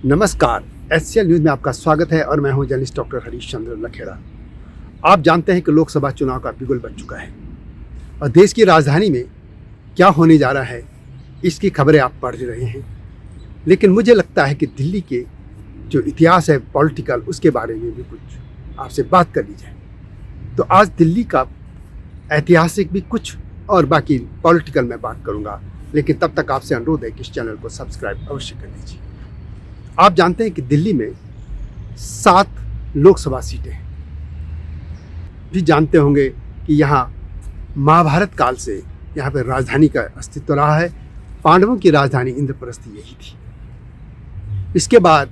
नमस्कार, HCL news में आपका स्वागत है और मैं हूं जर्नलिस्ट डॉक्टर हरीश चंद्र लखेड़ा। आप जानते हैं कि लोकसभा चुनाव का बिगुल बज चुका है और देश की राजधानी में क्या होने जा रहा है इसकी खबरें आप पढ़ रहे हैं। लेकिन मुझे लगता है कि दिल्ली के जो इतिहास है पॉलिटिकल, उसके बारे में भी कुछ आपसे बात कर ली जाए। तो आज दिल्ली का ऐतिहासिक भी कुछ और बाकी पॉलिटिकल में बात करूँगा, लेकिन तब तक आपसे अनुरोध है कि इस चैनल को सब्सक्राइब अवश्य कर लीजिए। आप जानते हैं कि दिल्ली में 7 लोकसभा सीटें हैं। भी जानते होंगे कि यहाँ महाभारत काल से यहाँ पर राजधानी का अस्तित्व रहा है। पांडवों की राजधानी इंद्रप्रस्थी यही थी। इसके बाद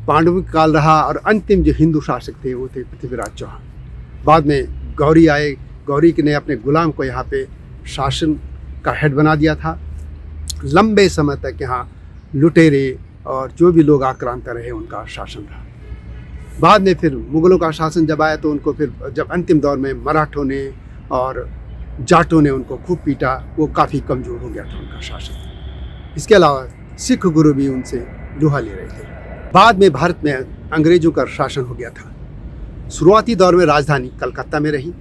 पांडवों का काल रहा और अंतिम जो हिंदू शासक थे वो थे पृथ्वीराज चौहान। बाद में गौरी आए। गौरी ने अपने गुलाम को यहाँ पे शासन का हेड बना दिया था। लंबे समय तक यहाँ लुटेरे और जो भी लोग आक्रांत रहे उनका शासन रहा। बाद में फिर मुगलों का शासन जब आया तो उनको फिर जब अंतिम दौर में मराठों ने और जाटों ने उनको खूब पीटा, वो काफ़ी कमज़ोर हो गया था उनका शासन। इसके अलावा सिख गुरु भी उनसे लोहा ले रहे थे। बाद में भारत में अंग्रेज़ों का शासन हो गया था। शुरुआती दौर में राजधानी कलकत्ता में रही,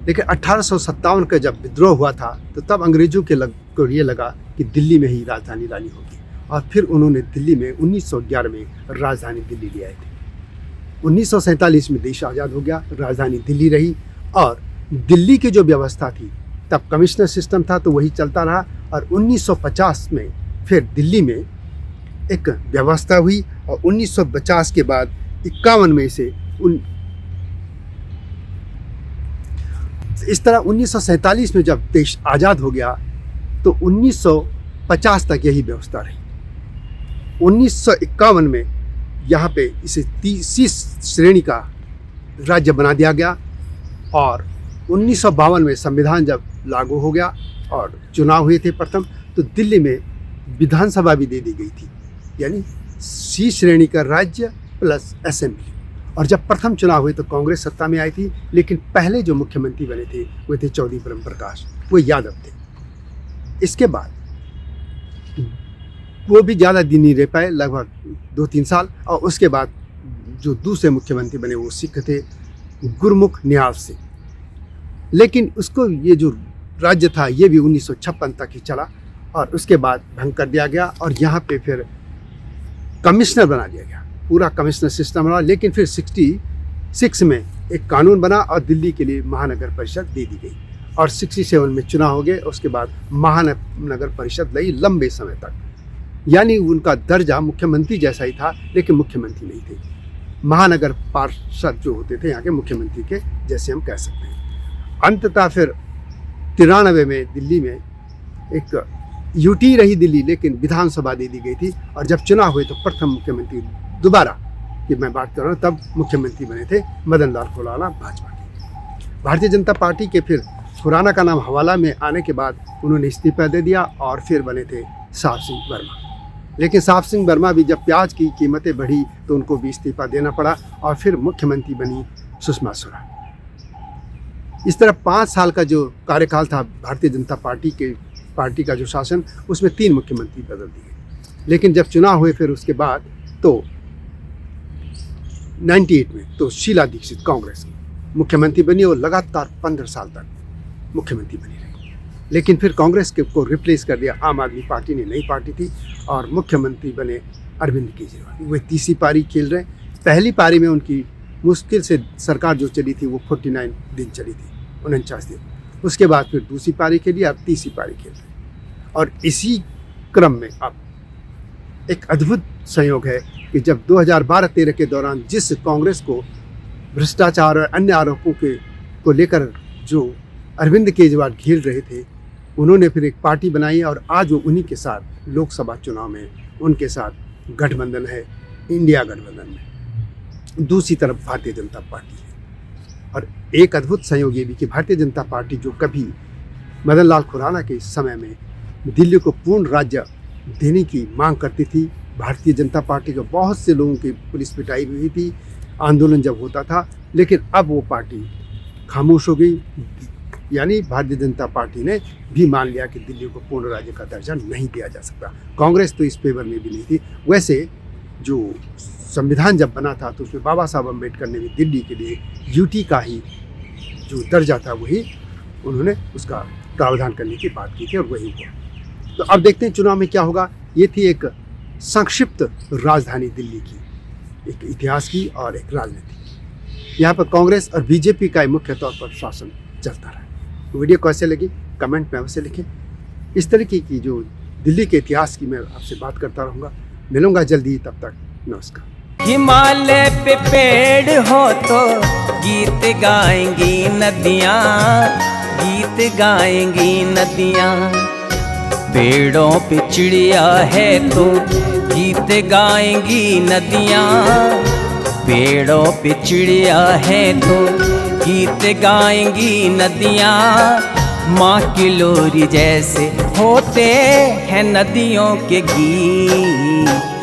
लेकिन 1857 का जब विद्रोह हुआ था तो तब अंग्रेज़ों को ये लगा कि दिल्ली में ही राजधानी लानी होगी और फिर उन्होंने दिल्ली में 1911 में राजधानी दिल्ली ले आए थे। 1947 में देश आज़ाद हो गया, राजधानी दिल्ली रही और दिल्ली की जो व्यवस्था थी तब कमिश्नर सिस्टम था तो वही चलता रहा। और 1950 में फिर दिल्ली में एक व्यवस्था हुई और 1950 के बाद 51 में से इस तरह 1947 में जब देश आज़ाद हो गया तो 1950 तक यही व्यवस्था रही। 1951 में यहाँ पे इसे 30 श्रेणी का राज्य बना दिया गया और 1952 में संविधान जब लागू हो गया और चुनाव हुए थे प्रथम, तो दिल्ली में विधानसभा भी दे दी गई थी, यानी C श्रेणी का राज्य प्लस असेंबली। और जब प्रथम चुनाव हुए तो कांग्रेस सत्ता में आई थी, लेकिन पहले जो मुख्यमंत्री बने थे वो थे चौधरी ब्रह्म प्रकाश, वो यादव थे। इसके बाद वो भी ज़्यादा दिन नहीं रह पाए, लगभग 2-3 साल। और उसके बाद जो दूसरे मुख्यमंत्री बने वो सिख थे, गुरमुख निहाल सिंह। लेकिन उसको ये जो राज्य था ये भी 1956 तक ही चला और उसके बाद भंग कर दिया गया और यहाँ पे फिर कमिश्नर बना दिया गया, पूरा कमिश्नर सिस्टम रहा। लेकिन फिर 66 में एक कानून बना और दिल्ली के लिए महानगर परिषद दे दी गई और 67 में चुनाव हो गए। उसके बाद महानगर परिषद रही लंबे समय तक, यानी उनका दर्जा मुख्यमंत्री जैसा ही था, लेकिन मुख्यमंत्री नहीं थे। महानगर पार्षद जो होते थे यहाँ के मुख्यमंत्री के जैसे हम कह सकते हैं। अंततः फिर 93 में दिल्ली में एक यूटी रही दिल्ली, लेकिन विधानसभा दे दी गई थी। और जब चुनाव हुए तो प्रथम मुख्यमंत्री दोबारा की मैं बात कर रहा हूँ, तब मुख्यमंत्री बने थे मदन लाल खुराना भाजपा के। भारतीय जनता पार्टी के फिर खुराना का नाम हवाला में आने के बाद उन्होंने इस्तीफा दे दिया और फिर बने थे साहब सिंह वर्मा। लेकिन साहब सिंह वर्मा भी जब प्याज की कीमतें बढ़ी तो उनको भी इस्तीफा देना पड़ा और फिर मुख्यमंत्री बनी सुषमा स्वराज। इस तरह 5 साल का जो कार्यकाल था भारतीय जनता पार्टी का जो शासन, उसमें 3 मुख्यमंत्री बदल दिए। लेकिन जब चुनाव हुए फिर उसके बाद तो 98 में तो शीला दीक्षित कांग्रेस की मुख्यमंत्री बनी और लगातार 15 साल तक मुख्यमंत्री बनी रही। लेकिन फिर कांग्रेस को रिप्लेस कर दिया आम आदमी पार्टी ने, नई पार्टी थी, और मुख्यमंत्री बने अरविंद केजरीवाल। वे तीसरी पारी खेल रहे। पहली पारी में उनकी मुश्किल से सरकार जो चली थी वो 49 दिन चली थी, 49 दिन। उसके बाद फिर दूसरी पारी खेली, अब तीसरी पारी खेल रहे। और इसी क्रम में अब एक अद्भुत संयोग है कि जब 2012-13 के दौरान जिस कांग्रेस को भ्रष्टाचार और अन्य आरोपों को लेकर जो अरविंद केजरीवाल घेर रहे थे, उन्होंने फिर एक पार्टी बनाई और आज वो उन्हीं के साथ लोकसभा चुनाव में उनके साथ गठबंधन है, इंडिया गठबंधन में। दूसरी तरफ भारतीय जनता पार्टी है। और एक अद्भुत संयोग ये भी कि भारतीय जनता पार्टी जो कभी मदन लाल खुराना के समय में दिल्ली को पूर्ण राज्य देने की मांग करती थी, भारतीय जनता पार्टी के बहुत से लोगों की पुलिस पिटाई हुई थी, आंदोलन जब होता था, लेकिन अब वो पार्टी खामोश हो गई। यानी भारतीय जनता पार्टी ने भी मान लिया कि दिल्ली को पूर्ण राज्य का दर्जा नहीं दिया जा सकता। कांग्रेस तो इस फेवर में भी नहीं थी। वैसे जो संविधान जब बना था तो उसमें बाबा साहब अम्बेडकर ने भी दिल्ली के लिए यूटी का ही जो दर्जा था वही उन्होंने उसका प्रावधान करने की बात की थी और वही हुआ। तो अब देखते हैं चुनाव में क्या होगा। ये थी एक संक्षिप्त राजधानी दिल्ली की एक इतिहास की और एक राजनीति। यहाँ पर कांग्रेस और बीजेपी का मुख्य तौर पर शासन चलता रहा। वीडियो कैसे लगी कमेंट में अवश्य लिखें। इस तरीके की जो दिल्ली के इतिहास की मैं आपसे बात करता रहूँगा। मिलूंगा जल्दी, तब तक नमस्कार। हिमालय पे पेड़ हो तो गीत गाएंगी नदियाँ, गीत गाएंगी नदियाँ। पेड़ों पे चिड़िया है तो गीत गाएंगी नदियाँ, पेड़ों पे चिड़िया है तो गीत गाएंगी नदियाँ। माँ की लोरी जैसे होते हैं नदियों के गीत।